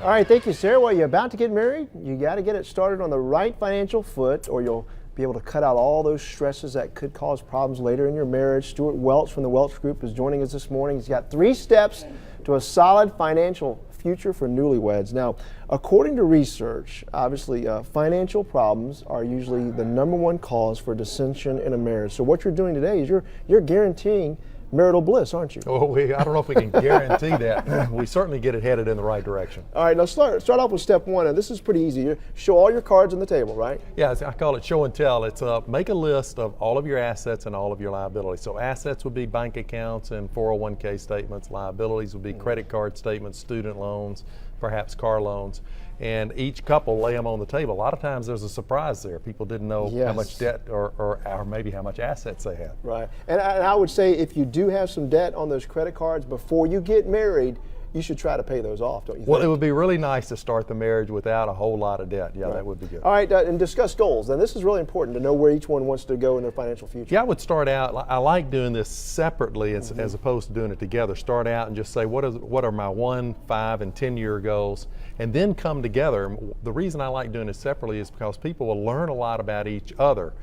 All right, thank you, Sarah. Well, you're about to get married. You got to get it started on the right financial foot, or you'll be able to cut out all those stresses that could cause problems later in your marriage. Stewart Welch from the Welch Group is joining us this morning. He's got 3 steps to a solid financial future for newlyweds. Now, according to research, obviously financial problems are usually the #1 cause for dissension in a marriage. So what you're doing today is you're guaranteeing marital bliss, aren't you? Oh, I don't know if we can guarantee that. We certainly get it headed in the right direction. All right, now start off with step 1, and this is pretty easy. You show all your cards on the table, right? Yeah, I call it show and tell. It's make a list of all of your assets and all of your liabilities. So assets would be bank accounts and 401k statements. Liabilities would be credit card statements, student loans, perhaps car loans. And each couple lay them on the table. A lot of times there's a surprise there. People didn't know how much debt or maybe how much assets they have. Right. And I would say if you do have some debt on those credit cards before you get married, you should try to pay those off, don't you think? Well, it would be really nice to start the marriage without a whole lot of debt. Yeah, that would be good. All right, and discuss goals. Now, this is really important to know where each one wants to go in their financial future. Yeah, I would start out, I like doing this separately as opposed to doing it together. Start out and just say, what are my 1, 5, and 10-year goals, and then come together. The reason I like doing it separately is because people will learn a lot about each other.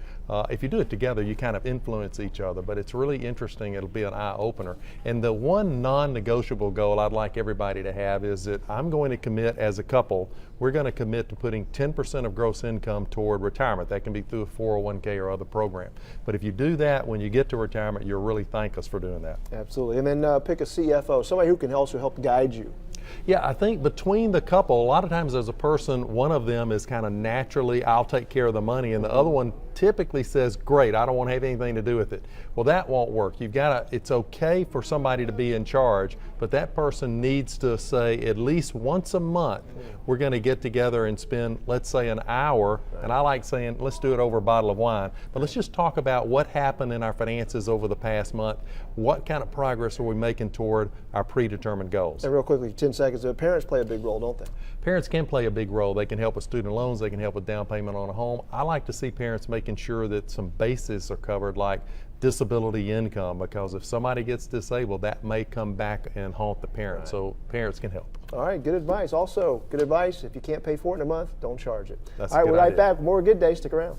If you do it together, you kind of influence each other, but it's really interesting. It'll be an eye-opener. And the one non-negotiable goal I'd like everybody to have is that I'm going to commit as a couple, we're going to commit to putting 10% of gross income toward retirement. That can be through a 401k or other program. But if you do that, when you get to retirement, you'll really thank us for doing that. Absolutely. And then pick a CFO, somebody who can also help guide you. Yeah, I think between the couple, a lot of times there's a person, one of them is kind of naturally, I'll take care of the money, and the other one typically says, great, I don't want to have anything to do with it. Well, that won't work. It's okay for somebody to be in charge, but that person needs to say at least once a month, we're going to get together and spend, let's say, an hour, and I like saying, let's do it over a bottle of wine, but let's just talk about what happened in our finances over the past month. What kind of progress are we making toward our predetermined goals? And real quickly, 10 seconds, parents play a big role, don't they? Parents can play a big role. They can help with student loans. They can help with down payment on a home. I like to see parents making sure that some bases are covered, like disability income, because if somebody gets disabled, that may come back and haunt the parent. So parents can help. All right, good advice. Also, good advice, if you can't pay for it in a month, don't charge it. That's all right, a good we're right idea. back with more Good Day. Stick around.